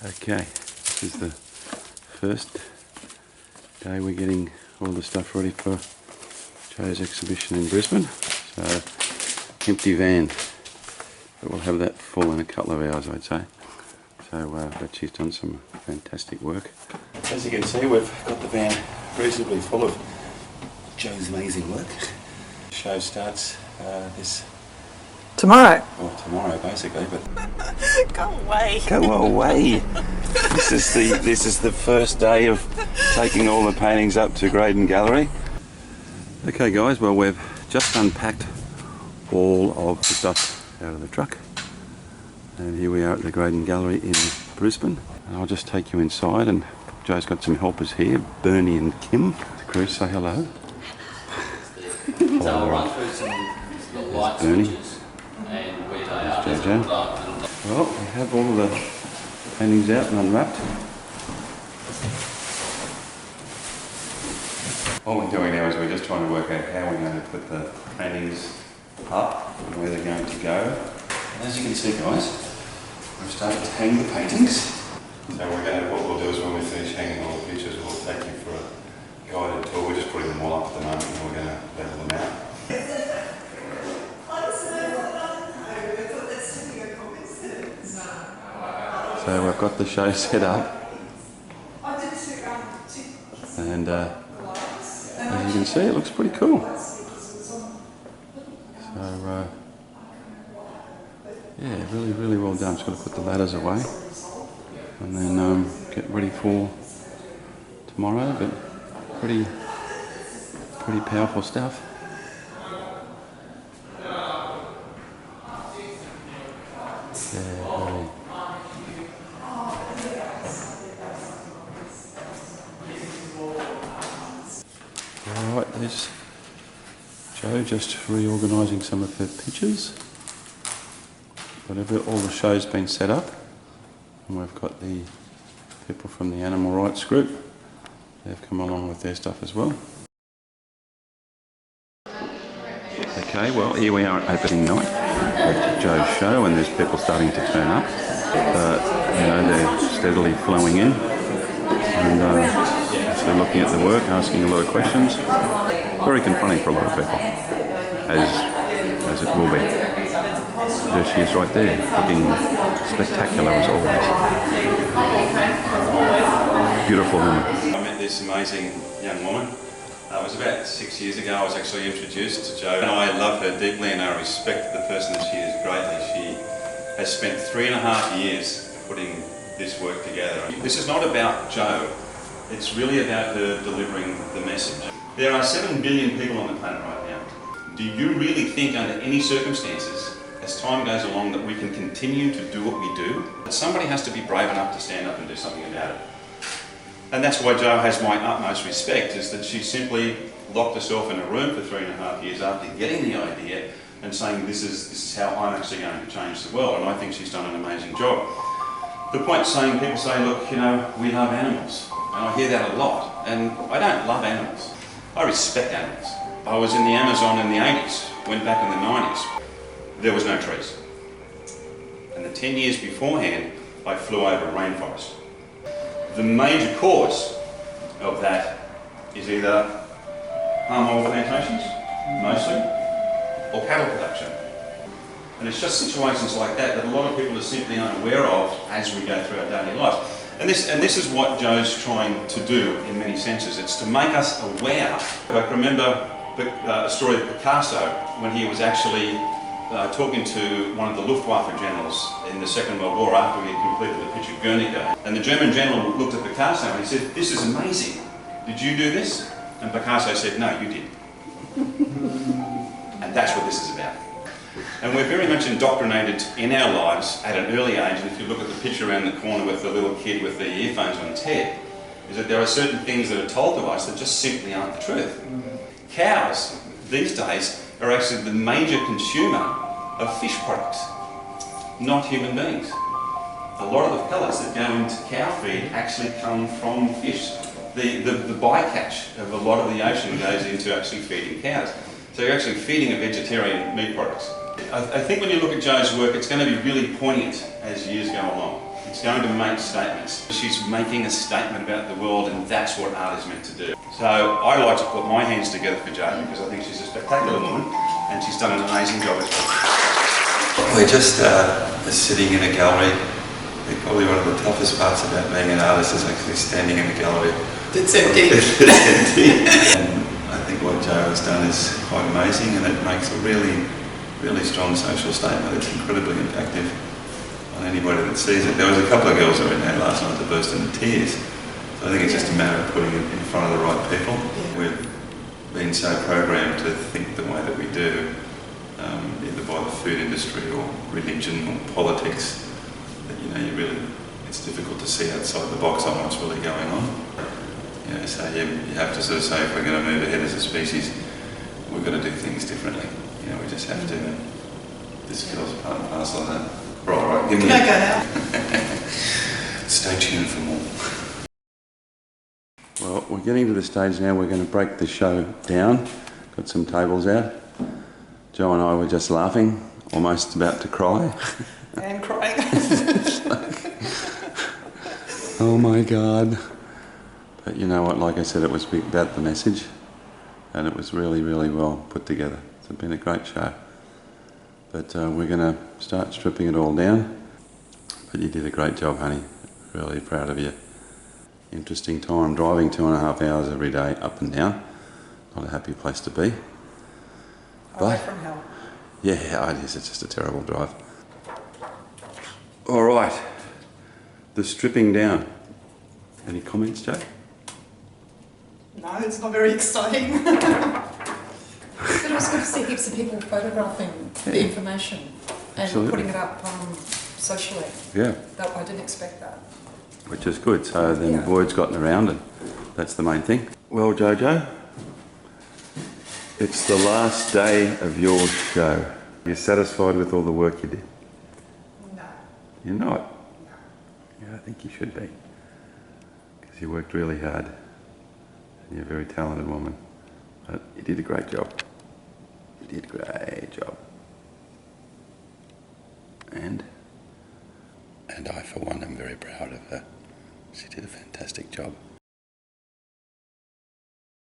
Okay, this is the first day we're getting all the stuff ready for Jo's exhibition in Brisbane. So, empty van, but we'll have that full in a couple of hours, I'd say. So, but she's done some fantastic work. As you can see, we've got the van reasonably full of Jo's amazing work. The show starts this... tomorrow. Well, tomorrow basically, but... Go away. Go away. This is the first day of taking all the paintings up to Graeme Gallery. Okay guys, well we've just unpacked all of the stuff out of the truck. And here we are at the Graeme Gallery in Brisbane. And I'll just take you inside, and Jo's got some helpers here, Bernie and Kim. The crew, say hello. So I'll run through some light switches and where they are. Jojo. Well, we have all of the paintings out and unwrapped. What we're doing now is we're just trying to work out how we're going to put the paintings up and where they're going to go. And as you can see guys, we've started to hang the paintings. So what we'll do is when we finish hanging all the pictures, we'll take you for a guided tour. We're just putting them all up at the moment and we're going to level them out. So we've got the show set up, and as you can see, it looks pretty cool. So yeah, really well done. Just got to put the ladders away and then get ready for tomorrow, but pretty powerful stuff. Yeah, really. Alright, there's Jo just reorganising some of her pictures. Whatever, all the show's been set up, and we've got the people from the animal rights group. They've come along with their stuff as well. Okay, well here we are at opening night of Jo's show, and there's people starting to turn up. You know, they're steadily flowing in, and they're looking at the work, asking a lot of questions. Very confronting for a lot of people, as it will be. There she is right there, looking spectacular as always. Beautiful woman. I met this amazing young woman. It was about 6 years ago I was actually introduced to Jo, and I love her deeply and I respect the person that she is greatly. She has spent 3.5 years putting this work together. This is not about Jo, it's really about her delivering the message. There are 7 billion people on the planet right now. Do you really think under any circumstances, as time goes along, that we can continue to do what we do? Somebody has to be brave enough to stand up and do something about it. And that's why Jo has my utmost respect, is that she simply locked herself in a room for 3.5 years after getting the idea and saying this is how I'm actually going to change the world, and I think she's done an amazing job. The point saying, people say, look, you know, we love animals, and I hear that a lot, and I don't love animals. I respect animals. I was in the Amazon in the 80s, went back in the 90s. There was no trees. And the 10 years beforehand, I flew over rainforest. The major cause of that is either palm oil plantations, mostly, or cattle production. And it's just situations like that that a lot of people are simply unaware of as we go through our daily lives. And this is what Jo's trying to do in many senses. It's to make us aware. I can remember a story of Picasso when he was actually talking to one of the Luftwaffe generals in the Second World War after he had completed the picture Guernica. And the German general looked at Picasso and he said, "This is amazing. Did you do this?" And Picasso said, "No, you did." And that's what this is about. And we're very much indoctrinated in our lives at an early age, and if you look at the picture around the corner with the little kid with the earphones on his head, is that there are certain things that are told to us that just simply aren't the truth. Cows, these days, are actually the major consumer of fish products, not human beings. A lot of the pellets that go into cow feed actually come from fish. The bycatch of a lot of the ocean goes into actually feeding cows. So you're actually feeding a vegetarian meat products. I think when you look at Jo's work, it's going to be really poignant as years go along. It's going to make statements. She's making a statement about the world, and that's what art is meant to do. So I like to put my hands together for Jo because I think she's a spectacular woman and she's done an amazing job. We're just sitting in a gallery. I think probably one of the toughest parts about being an artist is actually standing in a gallery. It's empty. It's empty. And I think what Jo has done is quite amazing, and it makes a really strong social statement. It's incredibly impactful on anybody that sees it. There was a couple of girls that were in there last night that burst into tears. So I think it's just a matter of putting it in front of the right people. Yeah. We've been so programmed to think the way that we do, either by the food industry or religion or politics, that it's difficult to see outside the box on what's really going on. So you have to sort of say, if we're going to move ahead as a species, we've got to do things differently. We just have to. This girl's part and parcel of that. Right, give me. Can I go now? Stay tuned for more. Well, we're getting to the stage now. We're going to break the show down. Got some tables out. Jo and I were just laughing, almost about to cry. And crying. Oh my God. But you know what, like I said, it was about the message, and it was really well put together. It's been a great show. But we're going to start stripping it all down. But you did a great job, honey. Really proud of you. Interesting time, driving 2.5 hours every day up and down. Not a happy place to be. Away from hell. Yeah, it is. It's just a terrible drive. All right. The stripping down. Any comments, Jo? No, it's not very exciting. But it was good to see heaps of people photographing the information and Absolutely. putting it up socially. Yeah. I didn't expect that. Which is good. So then word's gotten around, and that's the main thing. Well, Jojo, it's the last day of your show. You're satisfied with all the work you did? No. You're not? No. Yeah, I think you should be. Because you worked really hard. And you're a very talented woman. But you did a great job. You did a great job. And I, for one, am very proud of her. She did a fantastic job.